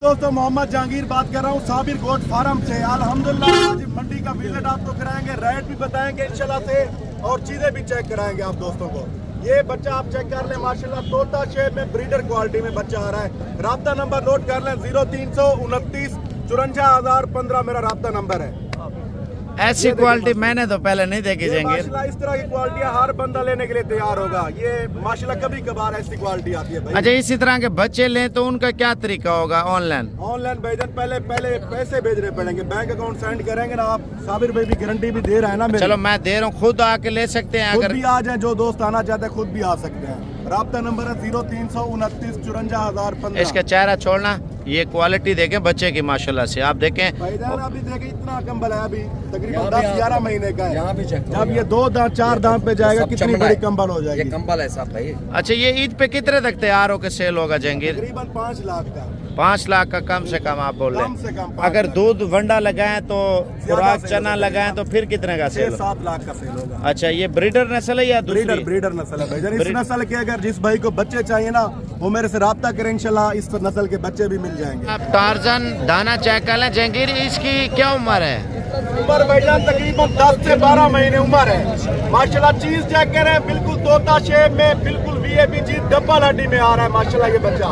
दोस्तों मोहम्मद जहांगीर बात कर रहा हूँ साबिर गोट फार्म से। अल्हम्दुलिल्लाह आज मंडी का विजिट आपको कराएंगे, रेट भी बताएंगे इंशाल्लाह से और चीजें भी चेक कराएंगे आप दोस्तों को। ये बच्चा आप चेक कर लें, माशाल्लाह तोता शेप में ब्रीडर क्वालिटी में बच्चा आ रहा है। राब्ता नंबर नोट कर लें 0329 54,015 मेरा राब्ता नंबर है। ऐसी क्वालिटी मैंने तो पहले नहीं देखी जाएंगे। माशाल्लाह इस तरह की क्वालिटियां हर बंदा लेने के लिए तैयार होगा। ये माशाल्लाह कभी कभार ऐसी क्वालिटी आती है भाई। अच्छा, इसी तरह के बच्चे लें तो उनका क्या तरीका होगा? ऑनलाइन भेजन पहले पैसे भेजने पड़ेंगे, बैंक अकाउंट सेंड करेंगे ना आप। साबिर भाई भी गारंटी भी दे रहा है ना मेरी। चलो मैं दे रहा हूँ, खुद आके ले सकते हैं। अगर भी आ जाए, जो दोस्त आना चाहते हैं खुद भी आ सकते हैं। राब्ता नंबर है 0329 54,015। इसका चेहरा छोड़ना, ये क्वालिटी देखें बच्चे की माशाल्लाह से। आप देखें भाईजान अभी देखें इतना कंबल है, अभी तकरीबन 10-11 महीने का है। जब ये 2 दांत 4 दांत पे जाएगा कितनी बड़ी कंबल हो जाएगी। ये कंबल है साहब भाई। अच्छा, ये ईद पे कितने तक तैयार होकर सेल होगा जहांगीर? तकरीबन 5 लाख का। 5 लाख का कम से कम आप बोल रहे कम से कम हैं। अगर दूध वंडा लगाएं तो खुराक चना लगाएं तो फिर कितने का सेल? 6-7 लाख का सेल होगा। अच्छा, ये ब्रीडर नस्ल है या दूसरी? ब्रीडर नस्ल है भाईजान। इस नस्ल के अगर जिस भाई को बच्चे चाहिए ना वो मेरे से राब्ता करें, इंशाल्लाह इस नस्ल के बच्चे भी मिल जाएंगे। आप टार्जन दाना चेक कर लें जहांगीर, इसकी क्या उम्र है? उम्र भाईजान तकरीबन 10 से 12 महीने उम्र है। माशाल्लाह चीज चेक करें, बिल्कुल तोता शेप में, बिल्कुल वीआईपी चीज डब्बल हड्डी में आ रहा है माशाल्लाह ये बच्चा।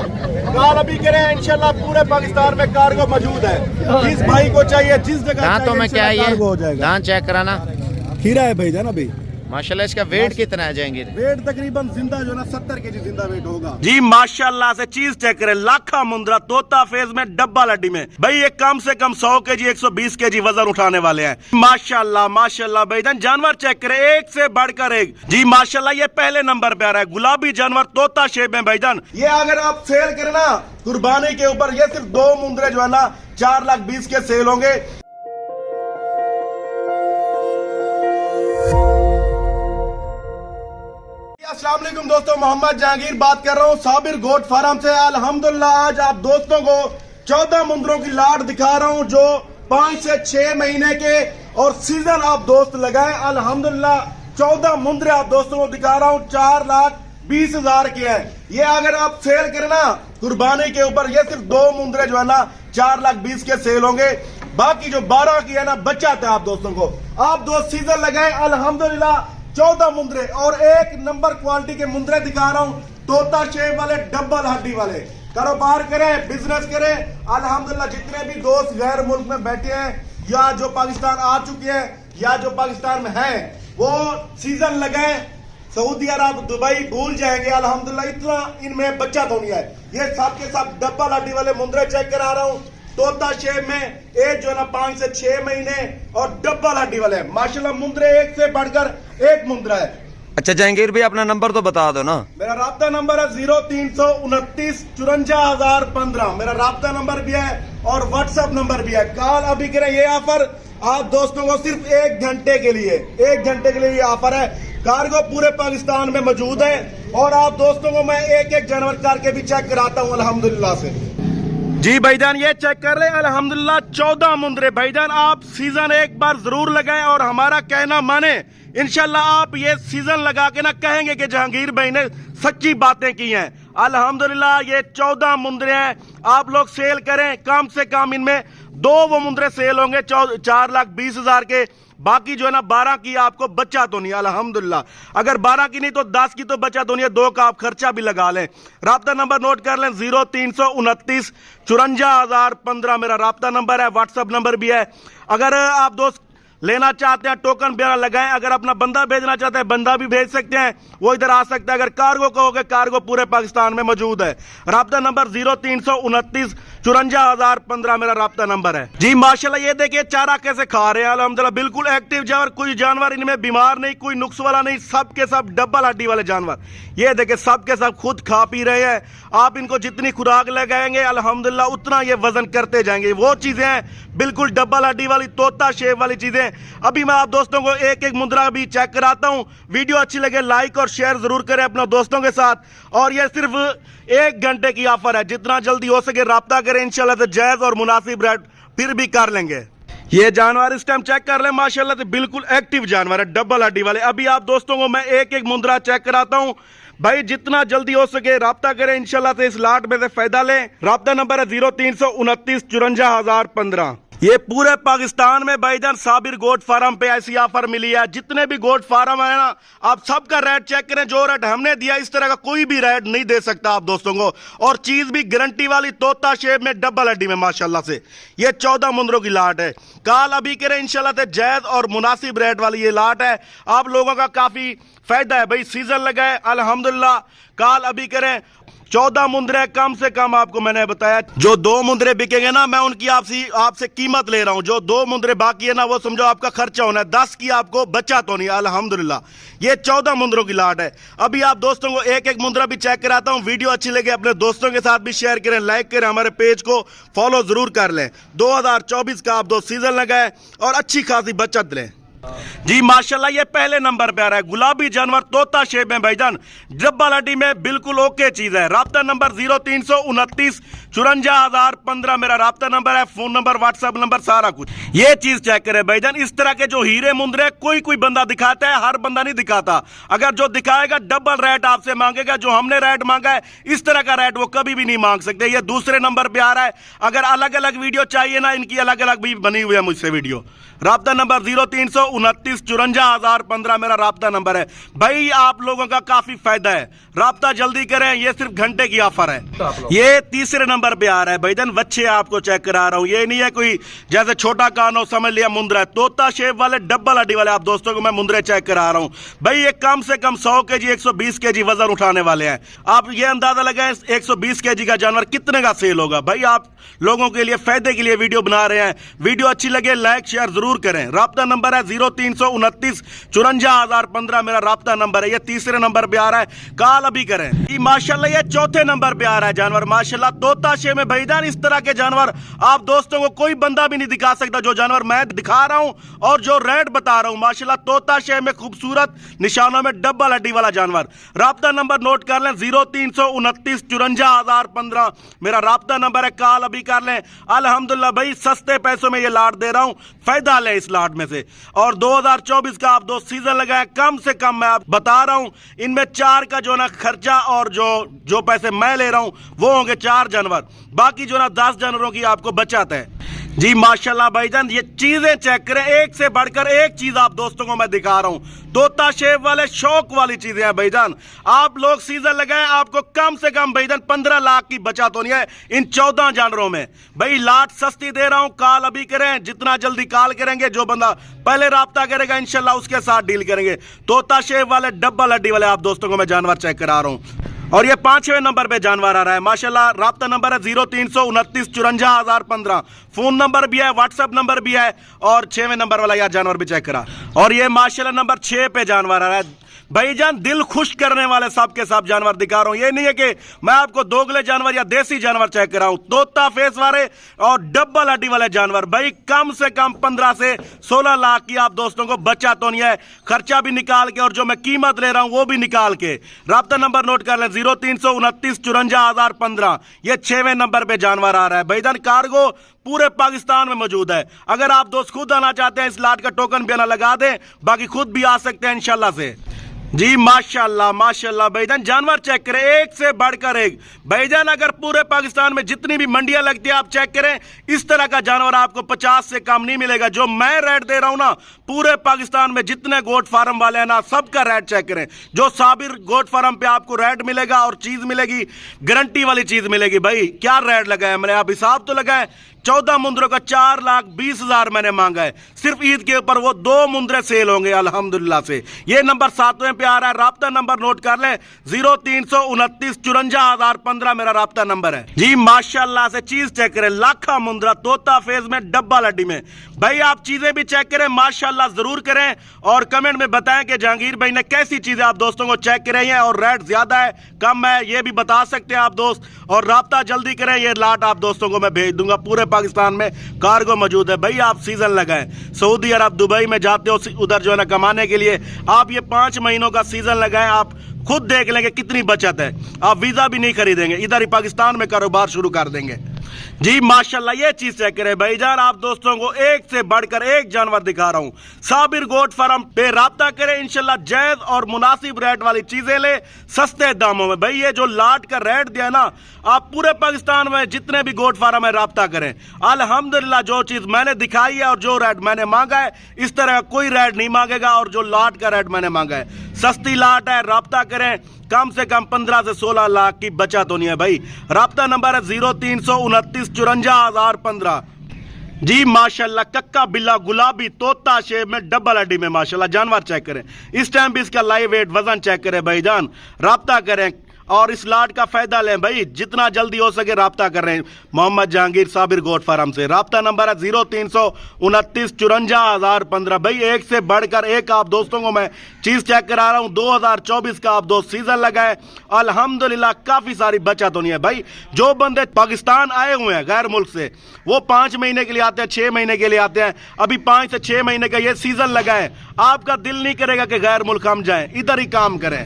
कॉल अभी करें, इंशाल्लाह पूरे पाकिस्तान में कार्गो मौजूद है। जिस भाई को चाहिए जिस जगह दांतों में क्या है? हो जाएगा। दांत चेक कराना। खीरा है भाईजान अभी। माशाल्लाह इसका वेट कितना है जहांगीर? वेट तकरीबन जिंदा जो ना 70 केजी जिंदा वेट होगा जी। माशाल्लाह से चीज चेक करें, लाखा मुंद्रा तोता फेज में डब्बा लड्डी में भाई ये कम से कम 100 केजी 120 केजी वजन उठाने वाले हैं। माशाल्लाह माशाल्लाह भाईजान, जानवर चेक करें एक से बढ़कर एक। जी माशाल्लाह ये पहले नंबर पे आ रहा है, गुलाबी जानवर तोता शेप में भाईजान। ये अगर आप सेल करें ना कुर्बानी के ऊपर, ये सिर्फ 2 मुंद्रे जो है ना 4,20,000 के सेल होंगे। अस्सलाम वालेकुम दोस्तों, मोहम्मद जहांगीर बात कर रहा हूँ साबिर गोट फार्म से। अल्हम्दुलिल्लाह आज आप दोस्तों को 14 मुंद्रों की लाट दिखा रहा हूँ जो 5 से 6 महीने के और सीजन आप दोस्त लगाए। अल्हम्दुलिल्लाह 14 मुंद्रे आप दोस्तों को दिखा रहा हूँ 4,20,000 के हैं। ये अगर आप सेल करें ना कुर्बानी के ऊपर, ये सिर्फ 2 मुंद्रे जो है ना 4,20,000 के सेल होंगे। बाकी जो 12 की है ना बच्चा था आप दोस्तों को। आप दोस्त सीजन लगाए अल्हम्दुलिल्लाह 14 मुंद्रे और एक नंबर क्वालिटी के मुंद्रे दिखा रहा हूँ, तोता शेप वाले डबल हड्डी वाले। कारोबार करें, बिजनेस करें। अल्हम्दुलिल्लाह जितने भी दोस्त गैर मुल्क में बैठे हैं या जो पाकिस्तान आ चुके हैं या जो पाकिस्तान में हैं, वो सीजन लगाए। सऊदी अरब दुबई भूल जाएंगे। अल्हम्दुलिल्लाह इतना इनमें बच्चा तो नहीं है। ये सब के सब डबल हड्डी वाले मुंद्रे चेक करा रहा हूँ, तोता शेप में, एज जो है ना 5 से 6 महीने और डबल हड्डी वाले। माशाल्लाह मुंद्रे एक से बढ़कर एक मुंद्रा है। अच्छा जहांगीर भाई अपना नंबर तो बता दो ना। मेरा राब्ता नंबर है 0329 54,015। मेरा राब्ता नंबर भी है और व्हाट्सएप नंबर भी है। कॉल अभी करें। ये ऑफर आप दोस्तों को सिर्फ 1 घंटे के लिए, 1 घंटे के लिए ये ऑफर है। कार्गो पूरे पाकिस्तान में मौजूद है और आप दोस्तों को मैं एक जानवर करके भी चेक कराता हूँ अल्हम्दुलिल्लाह से। जी भाईजान ये चेक कर रहे हैं अल्हम्दुलिल्लाह 14 मुंद्रे। भाईजान आप सीजन एक बार जरूर लगाएं और हमारा कहना माने। इंशाल्लाह आप ये सीजन लगा के ना कहेंगे कि जहांगीर भाई ने सच्ची बातें की हैं। अल्हम्दुलिल्लाह ये 14 मुंद्रे हैं, आप लोग सेल करें। कम से कम इनमें 2 वो मुंद्रे सेल होंगे 4,20,000 के। बाकी जो है ना 12 की आपको बच्चा तो नहीं। अल्हम्दुलिल्लाह अगर 12 की नहीं तो 10 की तो बच्चा तो नहीं है। 2 का आप खर्चा भी लगा लें। राब्ता नंबर नोट कर लें 0329 54,015 मेरा राब्ता नंबर है। व्हाट्सएप नंबर भी है। अगर आप दोस्त लेना चाहते हैं टोकन वगैरह लगाएं। अगर अपना बंदा भेजना चाहते हैं बंदा भी भेज सकते हैं, वो इधर आ सकता है। अगर कार्गो कहोगे कार्गो पूरे पाकिस्तान में मौजूद है। राब्ता नंबर 0329 54,015 मेरा राब्ता नंबर है। जी माशाल्लाह ये देखिए चारा कैसे खा रहे हैं। अल्हम्दुलिल्लाह बिल्कुल एक्टिव जानवर, कोई जानवर इनमें बीमार नहीं, कोई नुक्स वाला नहीं। सब के सब डबल हड्डी वाले जानवर। ये देखिए सब के सब खुद खा पी रहे हैं। आप इनको जितनी खुराक लगाएंगे अल्हम्दुलिल्लाह उतना ये वजन करते जाएंगे। वो चीजें हैं बिल्कुल डबल हड्डी वाली तोता शेप वाली चीजें। अभी मैं आप दोस्तों को एक एक मुद्रा भी चेक कराता हूं। वीडियो अच्छी लगे लाइक और शेयर जरूर करें अपने दोस्तों के साथ। और ये सिर्फ 1 घंटे की ऑफर है, जितना जल्दी हो सके राब्ता करें। इंशाल्लाह से जायज और मुनासिब रेट फिर भी कर लेंगे। ये जानवर इस टाइम चेक कर ले माशाल्लाह से बिल्कुल एक्टिव जानवर है, डबल हड्डी वाले। अभी आप दोस्तों को मैं एक एक मुंद्रा चेक कराता हूं। भाई जितना जल्दी हो सके राब्ता करें, इंशाल्लाह से इस लाट में से फायदा लें। राब्ता नंबर है 0329 54,015। ये पूरे पाकिस्तान में भाईजान साबिर गोट फार्म पे ऐसी ऑफर मिली है। जितने भी गोट फार्म है ना, आप सबका रेट चेक करें। जो रेट हमने दिया इस तरह का कोई भी रेट नहीं दे सकता आप दोस्तों को। और चीज भी गारंटी वाली, तोता शेप में, डबल हड्डी में माशाल्लाह से। ये 14 मुंदरों की लाट है। काल अभी करें इंशाल्लाह से जायज और मुनासिब रेट वाली ये लाट है। आप लोगों का काफी फायदा है भाई। सीजन लगा है अल्हम्दुलिल्लाह। काल अभी करें 14 मुंदरे कम से कम आपको मैंने बताया। जो 2 मुंदरे बिकेंगे ना, मैं उनकी आपसे कीमत ले रहा हूं। जो 2 मुंदरे बाकी है ना, वो समझो आपका खर्चा होना है। 10 की आपको बचा तो नहीं, अल्हम्दुलिल्लाह। ये 14 मुंदरों की लाट है। अभी आप दोस्तों को एक एक मुंदरा भी चेक कराता हूं। वीडियो अच्छी लगे अपने दोस्तों के साथ भी शेयर करें, लाइक करें, हमारे पेज को फॉलो जरूर कर लें। 2024 का आप 2 सीजन लगाए और अच्छी खासी बचत लें जी माशाल्लाह। ये पहले नंबर पे आ रहा है गुलाबी जानवर, तोता शेप में भाईजान, डब्बा लाठी में, बिल्कुल ओके चीज है। राब्ता नंबर 0329 54,015 मेरा राब्ता नंबर है। फोन नंबर, व्हाट्सएप नंबर, सारा कुछ। ये चीज चेक करें भाईजान। इस तरह के जो हीरे मुंदरे कोई बंदा दिखाता है, हर बंदा नहीं दिखाता। अगर जो दिखाएगा डबल रेट आपसे मांगेगा। जो हमने रेट मांगा है इस तरह का रेट वो कभी भी नहीं मांग सकते। ये दूसरे नंबर पे आ रहा है। अगर अलग अलग वीडियो चाहिए ना, इनकी अलग अलग भी बनी हुई है मुझसे वीडियो। राब्ता नंबर 0329 54,015 मेरा राब्ता नंबर है भाई। आप लोगों का काफी फायदा है, राब्ता जल्दी करें। ये सिर्फ घंटे की ऑफर है। ये तीसरे नंबर पे आ रहा है भाईजान। बच्चे आपको चेक करा रहा हूं। ये नहीं है कोई जैसे छोटा कान हो समझ लिया मुंदरा है। तोता शेप वाले, डबल हड्डी वाले आप दोस्तों को मैं मुंदरे चेक करा रहा हूं भाई। ये कम से कम 100 kg 120 kg वजन उठाने वाले हैं। आप ये अंदाजा लगाएं 120 kg का जानवर कितने का सेल होगा भाई। आप लोगों के लिए फायदे के लिए वीडियो बना रहे हैं। वीडियो अच्छी लगे लाइक शेयर जरूर करें। राब्ता नंबर है 0329 54,015 मेरा राब्ता नंबर है। ये तीसरे नंबर पे आ रहा है। कॉल अभी करें। माशाल्लाह ये चौथे नंबर पे आ रहा है जानवर माशाल्लाह, तोता शेप में भाईजान। इस तरह के जानवर आप दोस्तों को कोई बंदा भी नहीं दिखा सकता। जो जानवर मैं दिखा रहा हूं और जो रेट बता रहा हूं माशाल्लाह, तोता शेप में, खूबसूरत निशानों में, डबल हड्डी वाला जानवर। राब्ता नंबर नोट कर लें 0329 54,015 मेरा राब्ता नंबर है। कॉल अभी कर लें। अल्हम्दुलिल्लाह भाई सस्ते पैसों में ये लाट दे रहा हूं, फायदा ले इस लाट में से। और 2024 का आप 2 सीजन लगाए, कम से कम मैं आप बता रहा हूं इनमें 4 का जो ना खर्चा और जो पैसे मैं ले रहा हूं वो होंगे 4 जानवर। बाकी जो ना 10 जानवरों की आपको बचत है जी माशाल्लाह भाईजान। ये चीजें चेक करें, एक से बढ़कर एक चीज आप दोस्तों को मैं दिखा रहा हूं। तोता शेप वाले शौक वाली चीजें हैं भाईजान। आप लोग सीजन लगाएं, आपको कम से कम भाईजान 15 लाख की बचत होनी है इन 14 जानवरों में भाई। लाट सस्ती दे रहा हूं, कॉल अभी करें। जितना जल्दी कॉल करेंगे, जो बंदा पहले राब्ता करेगा इंशाल्लाह उसके साथ डील करेंगे। तोता शेप वाले, डबल हड्डी वाले आप दोस्तों को मैं जानवर चेक करा रहा हूं। और ये 5वें नंबर पे जानवर आ रहा है माशाल्लाह। राब्ता नंबर है 0329 54,015 फोन नंबर भी है, व्हाट्सएप नंबर भी है। और 6वें नंबर वाला यार जानवर भी चेक करा। और ये माशाल्लाह नंबर 6 पे जानवर आ रहा है भाईजान। दिल खुश करने वाले सब के सब जानवर दिखा रहा हूं। ये नहीं है कि मैं आपको दोगले जानवर या देसी जानवर चेक कर रहा हूं। तोता फेस वाले और डबल हड्डी वाले जानवर भाई। कम से कम 15 से 16 लाख की आप दोस्तों को बचत होनी है। खर्चा भी निकाल के और जो मैं कीमत ले रहा हूं वो भी निकाल के। राब्ता नंबर नोट कर लें 0329 54,015 ये 6वें नंबर पे जानवर आ रहा है भाईजान। कार्गो पूरे पाकिस्तान में मौजूद है। अगर आप दोस्त खुद आना चाहते हैं, इस लाट का टोकन भी आना लगा दें, बाकी खुद भी आ सकते हैं इंशाल्लाह से जी माशाल्लाह माशाल्लाह भाईजान। जानवर चेक करें, एक से बढ़कर एक भाईजान। अगर पूरे पाकिस्तान में जितनी भी मंडियां लगती है आप चेक करें, इस तरह का जानवर आपको 50 से कम नहीं मिलेगा। जो मैं रेट दे रहा हूं ना, पूरे पाकिस्तान में जितने गोट फार्म वाले हैं ना, सबका रेट चेक करें। जो साबिर गोट फार्म पे आपको रेट मिलेगा और चीज मिलेगी, गारंटी वाली चीज मिलेगी भाई। क्या रेट लगाया मैंने, आप हिसाब तो लगाए। 14 मुंदरों का 4,20,000 मैंने मांगा है। सिर्फ ईद के ऊपर वो 2 मुंदरे सेल होंगे अल्हम्दुलिल्लाह से। ये नंबर 7वें पे आ रहा है। राब्ता नंबर नोट कर लें 0329 54,015 मेरा राब्ता नंबर है जी माशाल्लाह से। चीज चेक करें, लाखा मुंदरा, तोता फेज में, डब्बा लड्डी में भाई। आप चीजें भी चेक करें माशाल्लाह जरूर करें। और कमेंट में बताएं कि जहांगीर भाई ने कैसी चीजें आप दोस्तों को चेक कराई हैं और रेट ज्यादा है कम है, ये भी बता सकते हैं आप दोस्त। और राब्ता जल्दी करें, ये लाट आप दोस्तों को मैं भेज दूंगा। पूरे पाकिस्तान में कार्गो मौजूद है भाई। आप सीजन लगाएं, सऊदी अरब दुबई में जाते हो उधर जो है ना कमाने के लिए, आप ये 5 महीनों का सीजन लगाएं। आप खुद देख लेंगे कितनी बचत है। आप वीजा भी नहीं खरीदेंगे, इधर ही पाकिस्तान में कारोबार शुरू कर देंगे। जी माशाल्लाह, ये चीज चेक करें भाईजान, आप दोस्तों को एक से बढ़कर एक जानवर दिखा रहा हूं। साबिर गोट फार्म पे राब्ता करें, इंशाल्लाह जायज और मुनासिब रेट वाली चीजें ले सस्ते दामों में। भाई ये जो लाट का रेट दिया ना, आप पूरे पाकिस्तान में जितने भी गोट फार्म है राब्ता करें। अल्हम्दुलिल्लाह जो चीज मैंने दिखाई है और जो रेट मैंने मांगा है, इस तरह कोई रेट नहीं मांगेगा। और जो लाट का रेट मैंने मांगा है, सस्ती लाट है, राब्ता करें। कम से कम 15 से 16 लाख की बचत होनी है भाई। राब्ता नंबर है 0329 54,015। जी माशाल्लाह, कक्का बिल्ला गुलाबी तोता शेप में डबल हड्डी में माशाल्लाह जानवर चेक करें। इस टाइम भी इसका लाइव वेट वजन चेक करें भाईजान, राब्ता करें और इस लाट का फायदा लें भाई। जितना जल्दी हो सके राब्ता कर रहे हैं मोहम्मद जहांगीर साबिर गोट फार्म से। राब्ता नंबर है 0329 54,015। भाई एक से बढ़कर एक आप दोस्तों को मैं चीज चेक करा रहा हूं। 2024 का आप दोस्त सीजन लगाए, अल्हम्दुलिल्लाह काफी सारी बचत होनी है भाई। जो बंदे पाकिस्तान आए हुए हैं गैर मुल्क से, वो 5 महीने के लिए आते हैं, 6 महीने के लिए आते हैं। अभी 5 से 6 महीने का ये सीजन लगा है, आपका दिल नहीं करेगा कि गैर मुल्क हम जाएं, इधर ही काम करें।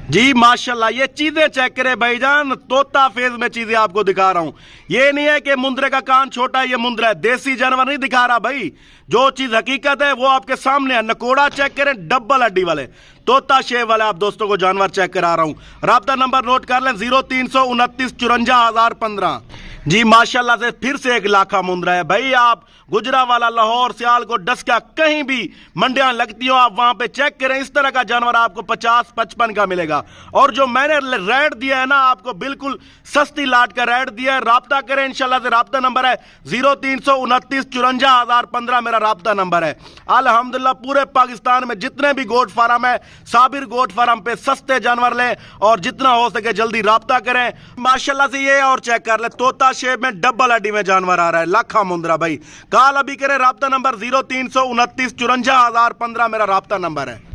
जी माशाल्लाह, ये चीजें चेक करें भाईजान, तोता फेज में चीजें आपको दिखा रहा हूं। ये नहीं है कि मुंद्रे का कान छोटा है, ये मुंद्रा है, देसी जानवर नहीं दिखा रहा भाई। जो चीज हकीकत है वो आपके सामने है। नकोड़ा चेक करें, डबल हड्डी वाले तोता शेप वाले आप दोस्तों को जानवर चेक करा रहा हूं। राब्ता नंबर नोट कर लें 0329 54,015। जी माशाल्लाह से फिर से एक लाखा मुंद्रा है भाई। आप गुजरावाला, लाहौर, सियालकोट, डस्का कहीं भी मंडियां लगती हो, आप वहां पे चेक करें, इस तरह का जानवर आपको 50-55 का मिलेगा। और जो मैंने रेट दिया है ना, आपको बिल्कुल सस्ती लाट का रेट दिया है। राब्ता करें इंशाल्लाह से। राब्ता नंबर है 0329 54,015 मेरा राब्ता नंबर है। अल्हम्दुलिल्लाह पूरे पाकिस्तान में जितने भी गोट फार्म है, साबिर गोट फार्म पे सस्ते जानवर लें और जितना हो सके जल्दी राब्ता करें माशाल्लाह से। ये और चेक कर ले, तोता शेप में डबल हड्डी में जानवर आ रहा है, लाखा मुंद्रा भाई। काल अभी करें, राब्ता नंबर 0329 54,015 मेरा राब्ता नंबर है।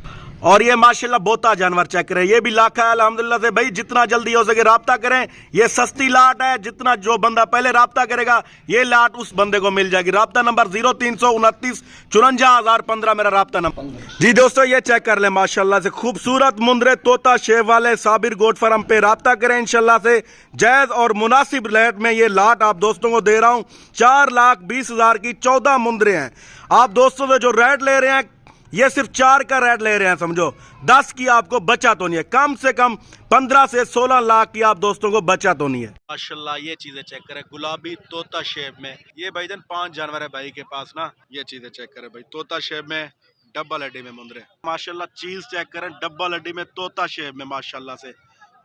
और ये माशाल्लाह बोता जानवर चेक करें, ये भी लाखा है अल्हम्दुलिल्लाह से भाई। जितना जल्दी हो सके राब्ता करें, ये सस्ती लाट है। जितना जो बंदा पहले राब्ता करेगा, ये लाट उस बंदे को मिल जाएगी। राब्ता नंबर 0329 54,015 मेरा राब्ता नंबर। जी दोस्तों, ये चेक कर ले माशाल्लाह से, खूबसूरत मुंद्रे तोता शेप वाले साबिर गोट फार्म पे राब्ता करें इंशाल्लाह से। जायज और मुनासिब रेट में ये लाट आप दोस्तों को दे रहा हूं। 4,20,000 की 14 मुंद्रे हैं। आप दोस्तों से जो रेट ले रहे हैं, ये सिर्फ 4 का रेट ले रहे हैं, समझो 10 की आपको बचत होनी है। कम से कम 15 से 16 लाख की आप दोस्तों को बचत होनी है। माशाल्लाह, ये चीजें चेक करें, गुलाबी तोता शेप में। ये भाईजान 5 जानवर है भाई के पास ना, ये चीजें चेक करें भाई, तोता शेप में डबल हड्डी में मुंद्रे माशाल्लाह। चीज चेक करें, डबल हड्डी में तोता शेप में माशाल्लाह से,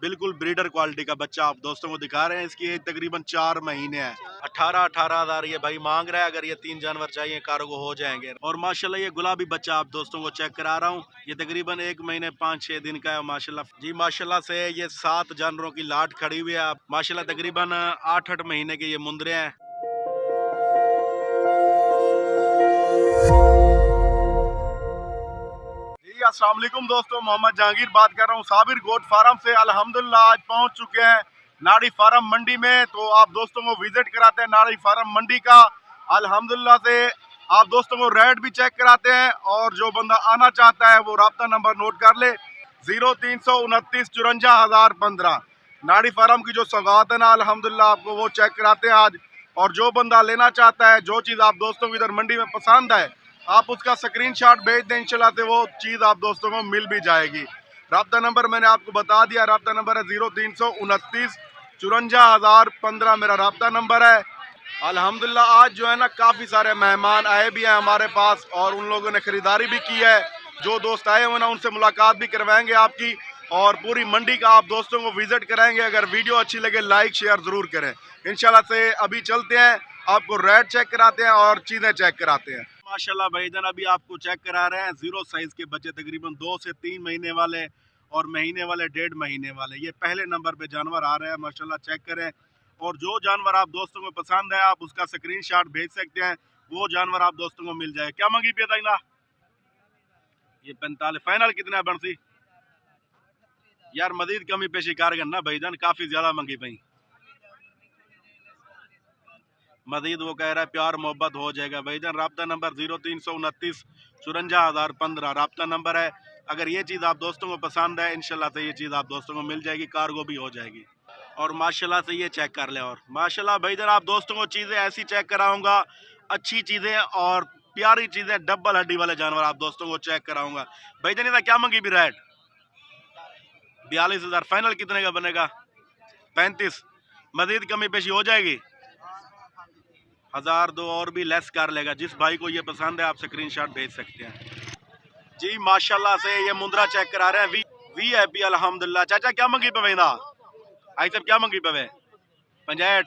बिल्कुल ब्रीडर क्वालिटी का बच्चा आप दोस्तों को दिखा रहे हैं। इसकी एज तकरीबन 4 महीने है। 18,000 ये भाई मांग रहा है। अगर ये 3 जानवर चाहिए कार्गो हो जाएंगे। और माशाल्लाह ये गुलाबी बच्चा आप दोस्तों को चेक करा रहा हूँ, ये तकरीबन 1 महीने 5-6 दिन का है माशाल्लाह। जी माशाल्लाह से ये 7 जानवरों की लाट खड़ी हुई है माशाल्लाह। तकरीबन 8-8 महीने के ये मुंद्रे हैं। अस्सलाम वालेकुम दोस्तों, मोहम्मद जहांगीर बात कर रहा हूँ साबिर गोट फार्म से। अल्हम्दुलिल्लाह आज पहुँच चुके हैं नाड़ी फार्म मंडी में। तो आप दोस्तों को विजिट कराते हैं नाड़ी फार्म मंडी का। अल्हम्दुलिल्लाह से आप दोस्तों को रेट भी चेक कराते हैं। और जो बंदा आना चाहता है वो राब्ता नंबर नोट कर ले 0329 54,015। नाड़ी फार्म की जो सौगात है ना, अल्हम्दुलिल्लाह आपको वो चेक कराते हैं आज। और जो बंदा लेना चाहता है, जो चीज़ आप दोस्तों को इधर मंडी में पसंद है, आप उसका स्क्रीनशॉट भेज दें, इंशाल्लाह से वो चीज़ आप दोस्तों को मिल भी जाएगी। राब्ता नंबर मैंने आपको बता दिया, राब्ता नंबर है 0329 54,015 मेरा राब्ता नंबर है। अल्हम्दुलिल्लाह आज जो है ना, काफ़ी सारे मेहमान आए भी हैं हमारे पास और उन लोगों ने ख़रीदारी भी की है। जो दोस्त आए हुए ना, उनसे मुलाकात भी करवाएंगे आपकी और पूरी मंडी का आप दोस्तों को विजिट कराएंगे। अगर वीडियो अच्छी लगे लाइक शेयर ज़रूर करें इंशाल्लाह से। अभी चलते हैं, आपको रेट चेक कराते हैं और चीज़ें चेक कराते हैं। माशाल्लाह भाईजान अभी आपको चेक करा रहे हैं 0 साइज के बच्चे, तकरीबन 2 से 3 महीने वाले और महीने वाले, 1.5 महीने वाले। ये पहले नंबर पे जानवर आ रहे हैं माशाल्लाह, चेक करें। और जो जानवर आप दोस्तों को पसंद है, आप उसका स्क्रीनशॉट भेज सकते हैं, वो जानवर आप दोस्तों को मिल जाए। क्या मंगी पे था ये 45 फाइनल कितना बनसी यार? मजीद कमी पे शिकार करना भाईजान, काफी ज्यादा मंगी पई। मजीद वो कह रहा है प्यार मोहब्बत हो जाएगा भाईजान। राब्ता नंबर 0329 54,015 राब्ता नंबर है। अगर ये चीज़ आप दोस्तों को पसंद है, इंशाल्लाह से ये चीज़ आप दोस्तों को मिल जाएगी, कार्गो भी हो जाएगी। और माशाल्लाह से ये चेक कर ले। और माशाल्लाह भाईजान आप दोस्तों को चीज़ें ऐसी चेक कराऊंगा, अच्छी चीज़ें और प्यारी चीज़ें, डबल हड्डी वाले जानवर आप दोस्तों को चेक कराऊंगा। भाईजान इधर क्या मंगी भी रेट? 42,000 फाइनल कितने का बनेगा? 35। मजीद कमी पेशी हो जाएगी? 1000 दो और भी लेस कर लेगा। जिस भाई को ये पसंद है आप स्क्रीनशॉट भेज सकते हैं। जी माशाल्लाह से ये मुंद्रा चेक करा रहे हैं, VIP अल्हम्दुलिल्लाह। चाचा क्या मंगी पे वेंदा? आई सब क्या मंगी पे? 65।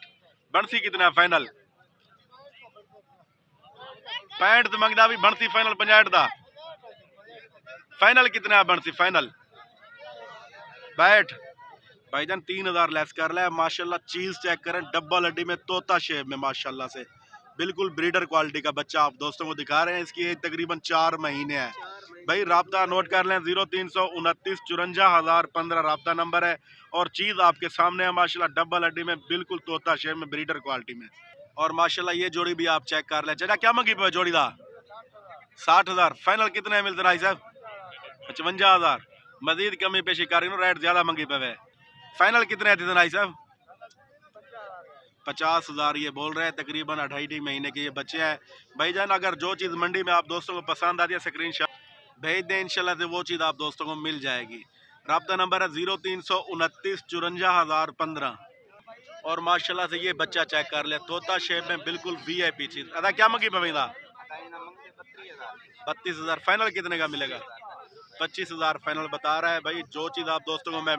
बनसी कितना फाइनल? 65 तो मंगदा भी, बनसी फाइनल 65 दा। फाइनल कितना है बनसी फाइनल? 62। भाईजान 3000 लेस कर ले। माशाल्लाह चीज चेक करें, डबल हड्डी में, तोता शेप में, माशाल्लाह से बिल्कुल ब्रीडर क्वालिटी का बच्चा आप दोस्तों को दिखा रहे हैं। इसकी एज तकरीबन 4 महीने है। भाई राब्ता नोट कर लें, 0329 54,015 राब्ता नंबर है। और चीज आपके सामने है माशाल्लाह, डबल हड्डी में, बिल्कुल तोता शेप में, ब्रीडर क्वालिटी में। और माशाल्लाह ये जोड़ी भी आप चेक कर लें। चाचा क्या मंगी पे जोड़ी दा? 60,000। फाइनल कितने मिलते भाई साहब? 55,000। मजीद कमी पेशी कर रही, रेट ज्यादा मंगी पे। फाइनल कितने थे भाई साहब? 50,000 ये बोल रहे हैं। तकरीबन 2.5 महीने के ये बच्चे हैं। भाईजान अगर जो चीज़ मंडी में आप दोस्तों को पसंद आती है स्क्रीनशॉट भेज दें, इंशाल्लाह से वो चीज़ आप दोस्तों को मिल जाएगी। राब्ता नंबर है 0329 54,015। और माशाल्लाह से ये बच्चा चेक कर ले, तोता शेप में, बिल्कुल VIP चीज़। अदा क्या मंगी पवेदा? 32,000। फाइनल कितने का मिलेगा? 25,000 फाइनल बता रहा है। भाई जो चीज़ आप दोस्तों को, मैं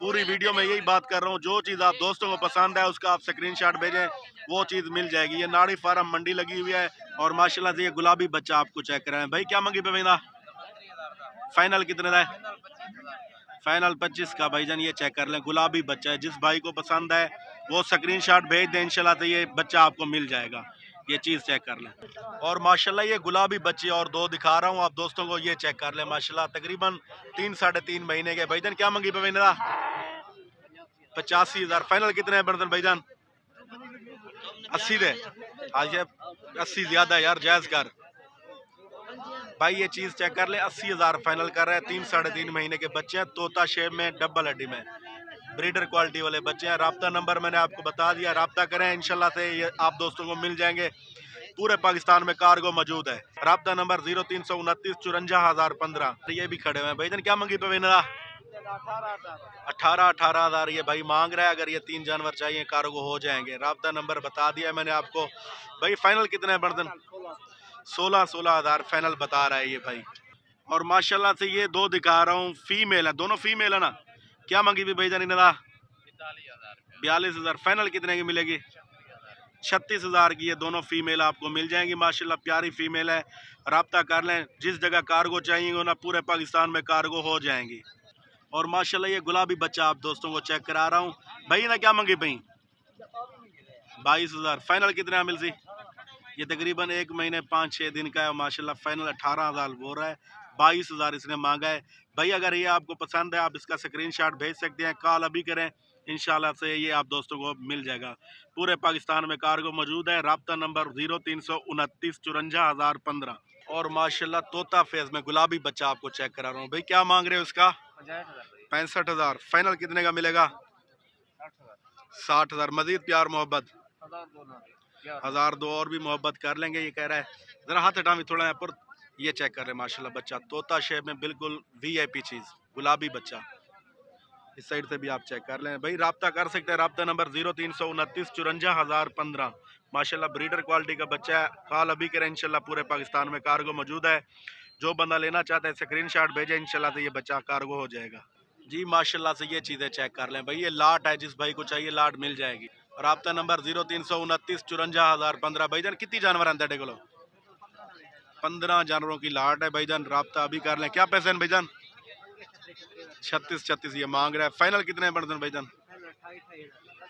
पूरी वीडियो में यही बात कर रहा हूँ, जो चीज़ आप दोस्तों को पसंद है उसका आप स्क्रीनशॉट भेजें, वो चीज़ मिल जाएगी। ये नाड़ी फार्म मंडी लगी हुई है। और माशाल्लाह से ये गुलाबी बच्चा आपको चेक कराएं। भाई क्या मंगी पवेदा? फाइनल कितने का है? फाइनल 25 का। भाईजान ये चेक कर लें, गुलाबी बच्चा है। जिस भाई को पसंद है वो स्क्रीनशॉट भेज दें, इंशाल्लाह से ये बच्चा आपको मिल जाएगा। ये चीज़ चेक कर लें। और माशाल्लाह ये गुलाबी बच्चे और दो दिखा रहा हूँ आप दोस्तों को, ये चेक कर लें माशाल्लाह, तकरीबन 3 साढ़े 3 महीने के। भाईजान क्या मंगी पवेदा? 85,000। फाइनल कितने हैं बर्तन भाईजान? 80 दे। आज ये 80 ज्यादा यार, जायज कर भाई। ये चीज चेक कर ले, 80,000 फाइनल कर रहे हैं। 3 साढ़े 3 महीने के बच्चे हैं, तोता शेप में, डबल हड्डी में, ब्रीडर क्वालिटी वाले बच्चे हैं। राब्ता नंबर मैंने आपको बता दिया, राब्ता करें, इंशाल्लाह से ये आप दोस्तों को मिल जाएंगे। पूरे पाकिस्तान में कार्गो मौजूद है। राब्ता नंबर 0329 54,015। ये भी खड़े हुए हैं। भाईजान क्या मंगी पे? 18,000 ये भाई मांग रहा है। अगर ये 3 जानवर चाहिए कार्गो हो जाएंगे। राब्ता नंबर बता दिया है मैंने आपको। भाई फाइनल कितने हैं बर्तन? 16,000 फाइनल बता रहा है ये भाई। और माशाल्लाह से ये दो दिखा रहा हूँ, फीमेल है, दोनों फीमेल है ना। क्या मंगी भी भाईजान इन्हें? 42,000। फाइनल कितने की मिलेगी? 36,000 की ये दोनों फीमेल आपको मिल जाएंगी। माशाल्लाह प्यारी फीमेल है। राब्ता कर लें, जिस जगह कार्गो चाहिए ना, पूरे पाकिस्तान में कार्गो हो जाएंगी। और माशाल्लाह ये गुलाबी बच्चा आप दोस्तों को चेक करा रहा हूँ। भाई ना क्या मंगी भाई? 22,000। फाइनल कितने मिल सी? ये तकरीबन 1 महीने 5-6 दिन का है। माशाल्लाह फाइनल 18,000 बोल रहा है। 22,000 इसने मांगा है। भाई अगर ये आपको पसंद है आप इसका स्क्रीनशॉट भेज सकते हैं, कॉल अभी करें, इंशाल्लाह से ये आप दोस्तों को मिल जाएगा। पूरे पाकिस्तान में कार्गो मौजूद है। राब्ता नंबर 0329 54,015। और माशाल्लाह तोता फेस में गुलाबी बच्चा आपको चेक करा रहा हूँ। भाई क्या मांग रहे हो इसका? 65,000। फाइनल कितने का मिलेगा? 60,000। मजीद प्यार मोहब्बत 1000 दो और भी मोहब्बत कर लेंगे। ये कह रहा है, जरा हाथ हटा भी थोड़ा यहाँ पर। ये चेक कर रहे हैं माशाल्लाह बच्चा, तोता शेप में, बिल्कुल VIP चीज़, गुलाबी बच्चा। इस साइड से भी आप चेक कर लें। भाई राब्ता कर सकते हैं। राब्ता नंबर 0329 54,015। माशाल्लाह ब्रीडर क्वालिटी का बच्चा है। कॉल अभी करें, इंशाल्लाह पूरे पाकिस्तान में कार्गो मौजूद है। जो बंदा लेना चाहता है स्क्रीनशॉट भेजें, इंशाल्लाह से ये बच्चा कार्गो हो जाएगा। जी माशाल्लाह से ये चीज़ें चेक कर लें। भाई ये लाट है, जिस भाई को चाहिए लाट मिल जाएगी। राब्ता नंबर 0329 54,015। भाईजान कितनी जानवर हैं तेरे को? 15 जानवरों की लाट है भाईजान। राब्ता अभी कर लें। क्या पैसे हैं भाईजान? 36 ये मांग रहा है। फाइनल कितने हैं बर्तन भाईजान?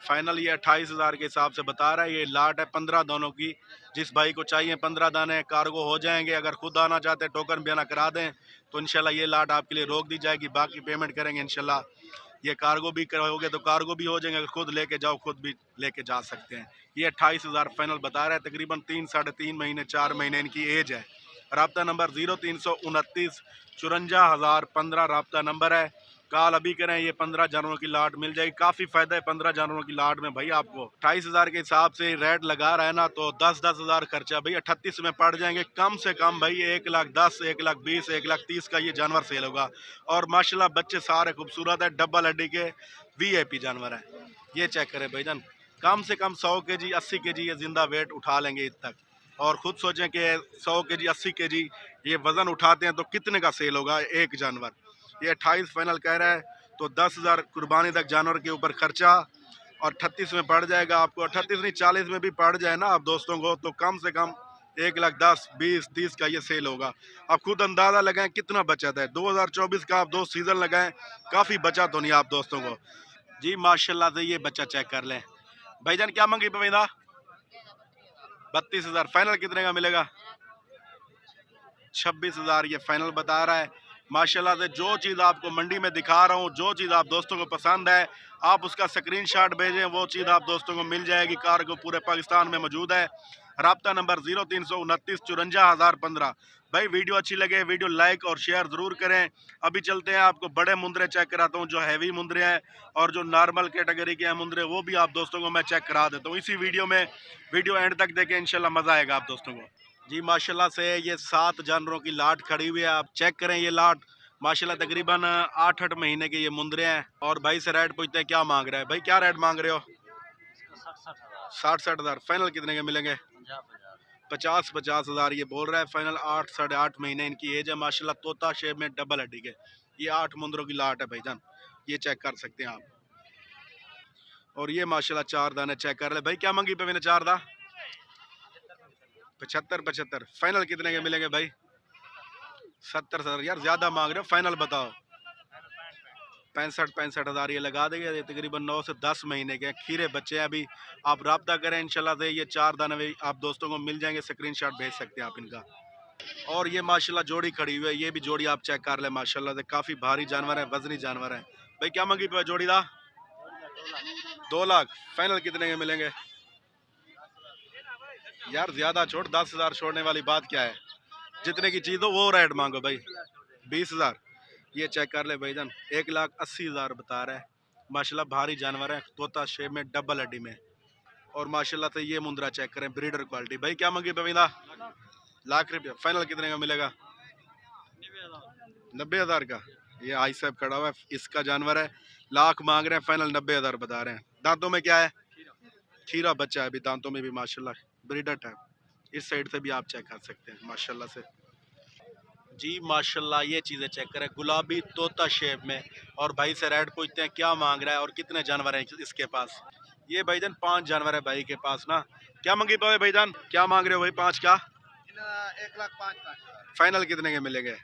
फाइनल ये 28,000 के हिसाब से बता रहा है। ये लाट है 15 दोनों की। जिस भाई को चाहिए 15 दाने कार्गो हो जाएंगे। अगर खुद आना चाहते हैं टोकन बयाना करा दें तो इंशाल्लाह ये लाट आपके लिए रोक दी जाएगी। बाकी पेमेंट करेंगे इंशाल्लाह। ये कार्गो भी करोगे तो कार्गो भी हो जाएंगे। अगर खुद लेके जाओ खुद भी लेके जा सकते हैं। ये 28,000 फाइनल बता रहा है। तकरीबन 3 साढ़े 3 महीने 4 महीने इनकी एज है। राब्ता नंबर 0329 54,015 राब्ता नंबर है। कॉल अभी करें, ये 15 जानवरों की लाट मिल जाएगी। काफी फायदा है 15 जानवरों की लाट में भाई। आपको 28,000 के हिसाब से रेट लगा रहा है ना, तो 10-10 हजार खर्चा भाई 38 में पड़ जाएंगे कम से कम भाई। 1,10,000, 1,20,000, 1,30,000 का ये जानवर सेल होगा। और माशाल्लाह बच्चे सारे खूबसूरत है, डबल हड्डी के VIP जानवर है। ये चेक करें भाईजान, कम से कम 100 kg 80 kg ये जिंदा वेट उठा लेंगे इन तक। और खुद सोचें कि 100 kg 80 kg ये वजन उठाते हैं तो कितने का सेल होगा एक जानवर। ये 28 फाइनल कह रहा है, तो 10,000 कुर्बानी तक जानवर के ऊपर खर्चा, और 38 में पड़ जाएगा आपको। 38 नहीं 40 में भी पड़ जाए ना आप दोस्तों को, तो कम से कम 1,10,000, 20, 30 का ये सेल होगा। आप खुद अंदाजा लगाएं कितना बचत है। 2024 का आप 2 सीजन लगाएं, काफी बचत होनी है आप दोस्तों को जी। माशाल्लाह से ये बच्चा चेक कर लें भाईजान। क्या मांगी पवेंदा? 32,000। फाइनल कितने का मिलेगा? 26,000 ये फाइनल बता रहा है। माशाल्लाह से जो चीज़ आपको मंडी में दिखा रहा हूँ, जो चीज़ आप दोस्तों को पसंद है, आप उसका स्क्रीनशॉट भेजें, वो चीज़ आप दोस्तों को मिल जाएगी। कार्गो पूरे पाकिस्तान में मौजूद है। राब्ता नंबर 0329 54,015। भाई वीडियो अच्छी लगे वीडियो लाइक और शेयर ज़रूर करें। अभी चलते हैं, आपको बड़े मुंदरे चेक कराता हूँ, जो हैवी मुंदरे हैं, और जो नॉर्मल कैटेगरी के हैं मुंदरे, वो भी आप दोस्तों को मैं चेक करा देता हूँ इसी वीडियो में। वीडियो एंड तक देखें, इंशाल्लाह मज़ा आएगा आप दोस्तों को जी। माशाल्लाह से ये 7 जानवरों की लाट खड़ी हुई है, आप चेक करें ये लाट। माशाल्लाह तकरीबन 8-8 महीने के ये मुंदरे हैं। और भाई से रेट पूछते हैं क्या मांग रहा है। भाई क्या रेट मांग रहे हो? 60-60 हज़ार। फाइनल कितने के मिलेंगे? 50-50 हज़ार ये बोल रहा है फाइनल। 8-8.5 महीने इनकी एज है। माशाल्लाह तोता शेप में डबल हड्डी के ये 8 मुंदरों की लाट है भाईजान, ये चेक कर सकते हैं आप। और ये माशाल्लाह 4 दाने चेक कर ले। भाई क्या मांगी पे मैंने 4 दा? 75-75। फाइनल कितने के मिलेंगे भाई? 70,000। यार ज्यादा मांग रहे हो, फाइनल बताओ। 65 हज़ार ये लगा देंगे। ये तकरीबन 9 से 10 महीने के खीरे बच्चे हैं अभी। आप राब्ता करें, इंशाल्लाह से ये 4 दाने भी आप दोस्तों को मिल जाएंगे। स्क्रीनशॉट भेज सकते हैं आप इनका। और ये माशाल्लाह जोड़ी खड़ी हुई है, ये भी जोड़ी आप चेक कर ले। माशाल्लाह से काफ़ी भारी जानवर है, वजनी जानवर है। भाई क्या मांगी पे जोड़ी दा? 2 लाख। फाइनल कितने के मिलेंगे? यार ज़्यादा छोड़, 10,000 छोड़ने वाली बात क्या है। जितने की चीज़ हो वो रेट मांगो भाई। 20,000 ये चेक कर ले भाईजान। 1,80,000 बता रहा है। माशाल्लाह भारी जानवर है, तोता शेप में डबल हड्डी में। और माशाल्लाह से ये मुंदरा चेक करें, ब्रीडर क्वालिटी। भाई क्या मांगी पवेंदा? ₹1,00,000। फाइनल कितने का मिलेगा? 90,000 का। ये आई साहब खड़ा हुआ है, इसका जानवर है। लाख मांग रहे हैं, फाइनल 90,000 बता रहे हैं। दांतों में क्या है? खीरा बच्चा है अभी दांतों में भी माशाल्लाह, ब्रीडर टाइप। इस साइड से भी आप चेक कर सकते हैं माशाल्लाह से जी। माशाल्लाह ये चीज़ें चेक करें, गुलाबी तोता शेप में। और भाई से रेट पूछते हैं क्या मांग रहा है और कितने जानवर हैं इसके पास। ये भाईजान 5 जानवर है भाई के पास ना। क्या मांगी पाए भाईजान? क्या मांग रहे हो भाई? 5 का? 1,05,000। फाइनल कितने के मिलेंगे?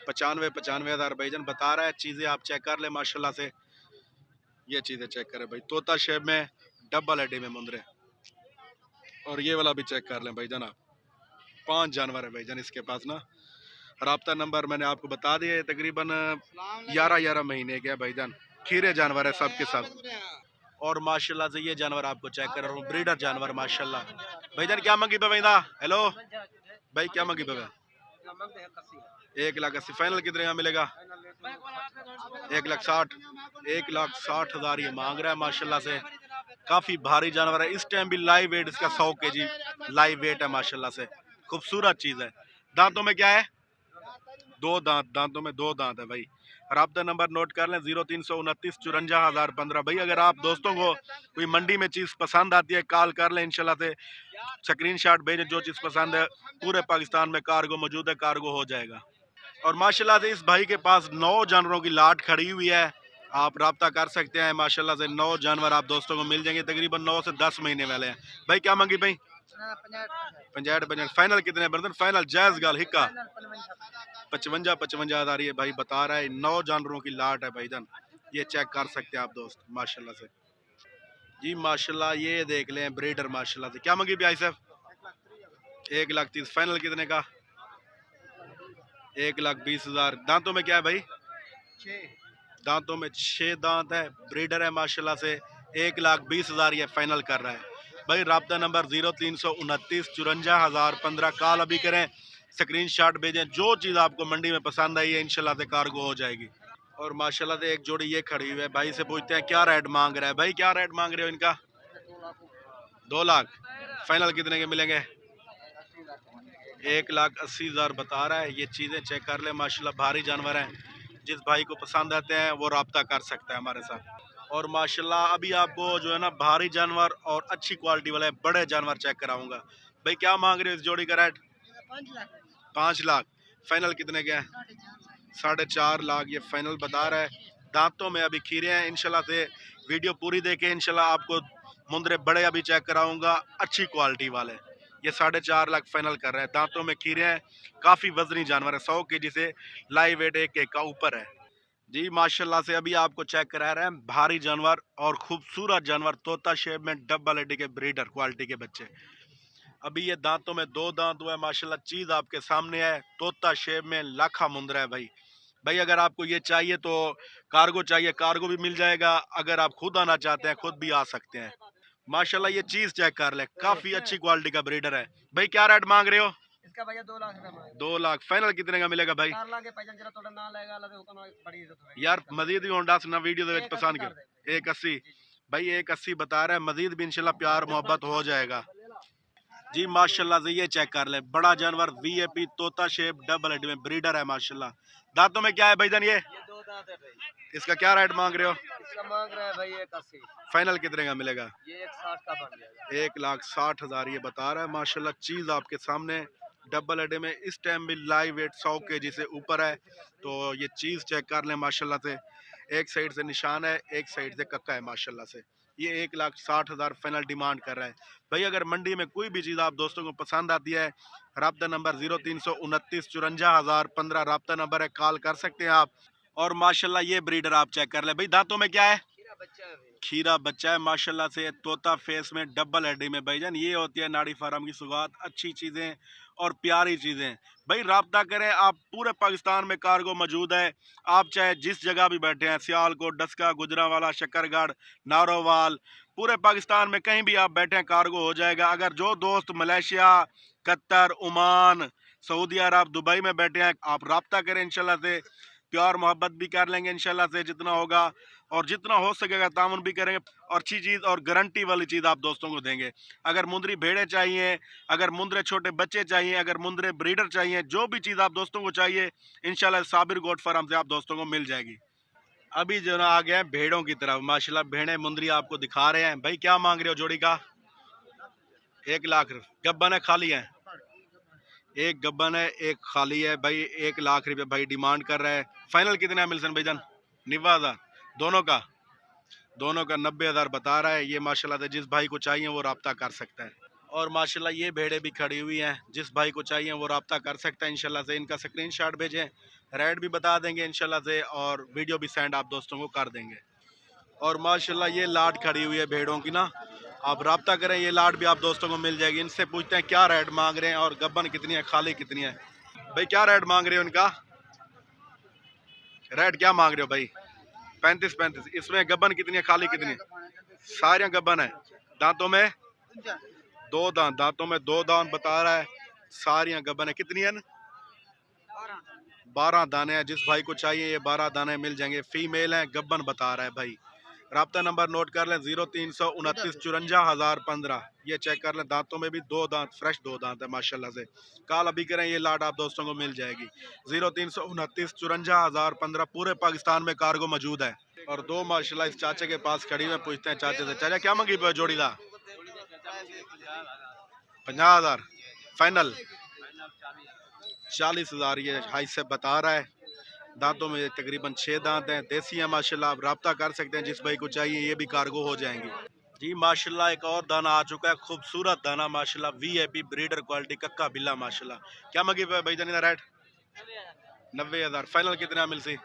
95 95,000 भाईजान बता रहा है। चीज़ें आप चेक कर ले माशाल्लाह से। ये चीज़ें चेक करें भाई, तोता शेप में डबल हड्डी में मुंदरे। और ये वाला भी चेक कर लें भाईजान आप। 5 जानवर है भाईजान इसके पास ना। राब्ता नंबर मैंने आपको बता दिया है। तकरीबन 11-11 महीने के भाईजान, खीरे जानवर है सब के सब। और माशाल्लाह से ये जानवर आपको चेक कर रहा हूँ, ब्रीडर जानवर माशाल्लाह। भाईजान क्या मांगी पवेंदा? हेलो भाई क्या मांगी पवे? 1,80,000। फाइनल कितने का मिलेगा? 1,60,000। 1,60,000 ये मांग रहा है माशाल्लाह से। काफ़ी भारी जानवर है। इस टाइम भी लाइव वेट इसका 100 kg लाइव वेट है माशाल्लाह से। खूबसूरत चीज़ है। दांतों में क्या है? 2 दांत। दांतों में 2 दांत है भाई। राब्ता नंबर नोट कर लें 0329 54,015। भाई अगर आप दोस्तों को कोई मंडी में चीज़ पसंद आती है, कॉल कर लें, इंशाल्लाह से स्क्रीनशॉट भेजें। जो चीज़ पसंद है पूरे पाकिस्तान में कार्गो मौजूद है, कार्गो हो जाएगा। और माशाल्लाह से इस भाई के पास 9 जानवरों की लाट खड़ी हुई है। आप राब्ता कर सकते हैं माशाल्लाह से। 9 जानवर आप दोस्तों को मिल जाएंगे। तकरीबन 9 से 10 महीने वाले हैं। भाई क्या मांगी भाई? 50। फाइनल कितने बर्तन? फाइनल जायज़ गाल हिक्का 55 हज़ार ये भाई बता रहा है। 9 जानवरों की लाट है भाईजान, ये चेक कर सकते हैं आप दोस्त माशाल्लाह से जी। माशाल्लाह ये देख लें ब्रीडर माशाल्लाह से। क्या मांगी भाई साहब? 1,30,000। फाइनल कितने का? 1,20,000। दांतों में क्या है भाई? 6 दांतों में 6 दांत है। ब्रीडर है माशाल्लाह से। 1,20,000 ये फाइनल कर रहा है भाई। राब्ता नंबर 0329 54,015। कॉल अभी करें, स्क्रीनशॉट भेजें। जो चीज़ आपको मंडी में पसंद आई है इंशाल्लाह से कार्गो हो जाएगी। और माशाल्लाह से एक जोड़ी ये खड़ी हुई है। भाई से पूछते हैं क्या रेट मांग रहा है। भाई क्या रेट मांग रहे हो इनका? 2 लाख। फाइनल कितने के मिलेंगे? 1,80,000 बता रहा है। ये चीज़ें चेक कर ले, माशाल्लाह भारी जानवर हैं। जिस भाई को पसंद आते हैं वो रब्ता कर सकता है हमारे साथ। और माशाल्लाह अभी आपको जो है ना भारी जानवर और अच्छी क्वालिटी वाले बड़े जानवर चेक कराऊंगा। भाई क्या मांग रहे हो इस जोड़ी का रेट? 5 लाख। फाइनल कितने के हैं? 4.5 लाख ये फाइनल बता रहा है। दांतों में अभी खीरे हैं। इंशाल्लाह से वीडियो पूरी देखे, इंशाल्लाह आपको मुंदरे बड़े अभी चेक कराऊंगा अच्छी क्वालिटी वाले। ये 4.5 लाख फाइनल कर रहे हैं। दांतों में खीरे हैं, काफ़ी वजनी जानवर है, 100 केजी से लाइव वेट 1 का ऊपर है जी। माशाल्लाह से अभी आपको चेक करा रहे हैं भारी जानवर और खूबसूरत जानवर, तोता शेप में डबल एडी के ब्रीडर क्वालिटी के बच्चे। अभी ये दांतों में 2 दांत हुआ है माशाल्लाह। चीज़ आपके सामने है, तोता शेप में लाखा मुंदरा है भाई। भाई अगर आपको ये चाहिए तो कार्गो चाहिए, कार्गो भी मिल जाएगा। अगर आप खुद आना चाहते हैं खुद भी आ सकते हैं। माशाल्लाह ये चीज़ चेक कर ले, काफ़ी अच्छी क्वालिटी का ब्रीडर है। भाई क्या रेट मांग रहे हो? इसका भैया 2 लाख रुपए मांगे। 2 लाख। फाइनल कितने का मिलेगा भाई? 4 लाख के पैसे जरा थोड़ा ना लगेगा, लगे हुकम बड़ी इज्जत होगी यार मजीद भी होंडा ना वीडियो दे विच पसंद कर 180। भाई 180 बता रहा है, मजीद भी इंशाल्लाह प्यार मोहब्बत हो जाएगा जी। माशाल्लाह से ये चेक कर ले, बड़ा जानवर वीआईपी तोता शेप डबल हेड में ब्रीडर है माशाल्लाह। दांतों में क्या है भाईजान ये? 2 दांत है भाई। इसका क्या रेट मांग रहे हो? इसका मांग रहा है भाई 180। फाइनल कितने का मिलेगा? ये 160 का बन जाएगा। 1,60,000 ये बता रहा है माशाल्लाह। चीज़ आपके सामने डबल हेड में इस टाइम भी लाइव वेट 100 केजी से ऊपर है। तो ये चीज़ चेक कर लें माशाल्लाह से। एक साइड से निशान है, एक साइड से कक्का है माशाल्लाह से। ये 1,60,000 फाइनल डिमांड कर रहा है भाई। अगर मंडी में कोई भी चीज़ आप दोस्तों को पसंद आती है, राब्ता नंबर 0329 54,015 राब्ता नंबर है, कॉल कर सकते हैं आप। और माशाल्लाह ये ब्रीडर आप चेक कर ले भाई। दांतों में क्या है? खीरा बच्चा है माशाल्लाह से, तोता फेस में डबल हेडी में भाईजान। ये होती है नाड़ी फार्म की सुगात, अच्छी चीज़ें और प्यारी चीज़ें। भाई राब्ता करें, आप पूरे पाकिस्तान में कार्गो मौजूद है। आप चाहे जिस जगह भी बैठे हैं, सियालकोट, डस्का, गुजरांवाला, शकरगढ़, नारोवाल, पूरे पाकिस्तान में कहीं भी आप बैठे हैं कार्गो हो जाएगा। अगर जो दोस्त मलेशिया, कतर, ओमान, सऊदी अरब, दुबई में बैठे हैं, आप राब्ता करें इंशाल्लाह से। प्यार मोहब्बत भी कर लेंगे इंशाल्लाह से जितना होगा, और जितना हो सकेगा तामुन भी करेंगे। और अच्छी चीज़ और गारंटी वाली चीज़ आप दोस्तों को देंगे। अगर मुंदरी भेड़े चाहिए, अगर मुंदरे छोटे बच्चे चाहिए, अगर मुंदरे ब्रीडर चाहिए, जो भी चीज़ आप दोस्तों को चाहिए इंशाल्लाह साबिर गोट फार्म से आप दोस्तों को मिल जाएगी। अभी जो ना आ गए हैं भेड़ों की तरफ माशाल्लाह। भेड़े मुंदरी आपको दिखा रहे हैं। भाई क्या मांग रहे हो जोड़ी का? 1 लाख। गब्बन है खाली है? एक गब्बन है, एक खाली है भाई। 1 लाख रुपये भाई डिमांड कर रहा है। फाइनल कितना है मिलसन भाईजान? 90,000 दोनों का 90,000 बता रहा है। ये माशाल्लाह से जिस भाई को चाहिए वो राब्ता कर सकता है। और माशाल्लाह ये भेड़ें भी खड़ी हुई हैं, जिस भाई को चाहिए वो राब्ता कर सकता है इंशाल्लाह से। इनका स्क्रीनशॉट भेजें, रेट भी बता देंगे इंशाल्लाह से, और वीडियो भी सेंड आप दोस्तों को कर देंगे। और माशाल्लाह ये लाट खड़ी हुई है भेड़ों की ना, आप राब्ता करें, ये लाट भी आप दोस्तों को मिल जाएगी। इनसे पूछते हैं क्या रेट मांग रहे हैं और गब्बन कितनी है, खाली कितनी है। भाई क्या रेट मांग रहे हो इनका? रेट क्या मांग रहे हो भाई? 35। इसमें गब्बन कितनी है, खाली कितनी है? सारियां गब्बन है। दांतों में 2 दांत, दांतों में 2 दांत बता रहा है। सारियां गब्बन है। कितनी है? 12 दाने हैं। जिस भाई को चाहिए ये 12 दाने मिल जाएंगे। फीमेल है, गब्बन बता रहा है भाई। राब्ता नंबर नोट कर लें 0329 54,015। ये चेक कर लें। दांतों में भी 2 दांत, फ्रेश 2 दांत है माशाल्लाह से। कॉल अभी करें, ये लाट आप दोस्तों को मिल जाएगी। 0329 54,015 पूरे पाकिस्तान में कार्गो मौजूद है। और 2 माशाल्लाह इस चाचे के पास खड़ी हुए, पूछते हैं चाचे से। चाचा क्या मंगी पे जोड़ी दा? 50,000 फाइनल। 40,000 ये हाई से बता रहा है। दांतों में तकरीबन 6 दांत हैं, देसी हैं माशाल्लाह। आप राब्ता कर सकते हैं, जिस भाई को चाहिए ये भी कार्गो हो जाएंगी जी। माशाल्लाह एक और दाना आ चुका है, खूबसूरत दाना माशाल्लाह, वीआईपी ब्रीडर क्वालिटी कक्का बिल्ला माशाल्लाह। क्या मंगी भाईजान इधर रेट? 90,000 फाइनल कितना मिल सी?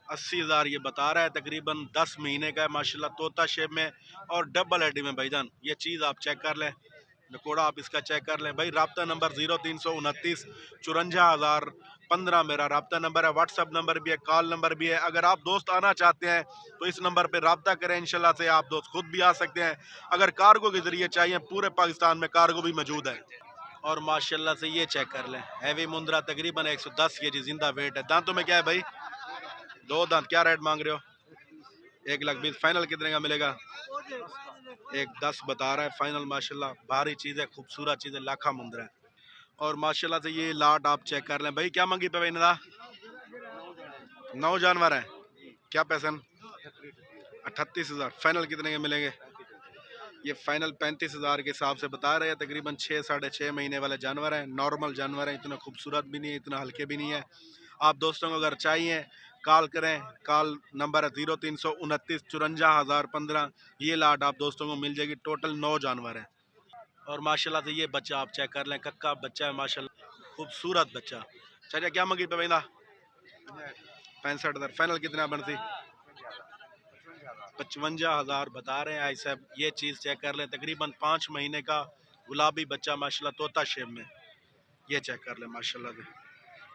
80,000 ये बता रहा है। तकरीबन 10 महीने का है माशाल्लाह, तोता शेप में और डबल हेडी में भाईजान। ये चीज़ आप चेक कर लें, नकोड़ा आप इसका चेक कर लें भाई। राब्ता नंबर 0329 54,015 मेरा राब्ता नंबर है। व्हाट्सअप नंबर भी है, कॉल नंबर भी है। अगर आप दोस्त आना चाहते हैं तो इस नंबर पे राब्ता करें इंशाल्लाह से। आप दोस्त खुद भी आ सकते हैं। अगर कार्गो के ज़रिए चाहिए, पूरे पाकिस्तान में कार्गो भी मौजूद है। और माशाल्लाह से ये चेक कर लें, हैवी मुंद्रा तकरीबन 110 kg जिंदा वेट है। दांतों में क्या है भाई? 2 दांत। क्या रेट मांग रहे हो? 1,20,000। फाइनल कितने का मिलेगा? 1,10 बता रहा है फाइनल। माशाल्लाह भारी चीज़ है, खूबसूरत चीज़ है, लाखा मुंद्रा है। और माशाल्लाह से ये लाट आप चेक कर लें भाई। क्या मांगी पे भाई नदा? 9 जानवर है। क्या पैसा? 38,000। फाइनल कितने के मिलेंगे? ये फाइनल 35,000 के हिसाब से बता रहे हैं। तकरीबन 6 साढ़े 6 महीने वाले जानवर हैं, नॉर्मल जानवर हैं, इतना खूबसूरत भी नहीं है, इतना हल्के भी नहीं है। आप दोस्तों को अगर चाहिए कॉल करें। कॉल नंबर है 0329 54 1015। ये लाट आप दोस्तों को मिल जाएगी। टोटल 9 जानवर हैं। और माशाल्लाह से ये बच्चा आप चेक कर लें, कक्का बच्चा है माशाल्लाह, खूबसूरत बच्चा। चलिए क्या मंगी पे भाई? 65,000। फाइनल कितना बनती? 55,000 बता रहे हैं आई साहब। ये चीज़ चेक कर लें, तकरीबन 5 महीने का गुलाबी बच्चा माशाल्लाह, तोता शेप में। ये चेक कर लें माशाल्लाह से।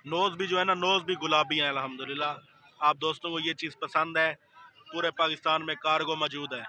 नोज़ भी जो है ना, नोज़ भी गुलाबी है अल्हम्दुलिल्लाह। आप दोस्तों को ये चीज़ पसंद है, पूरे पाकिस्तान में कार्गो मौजूद है।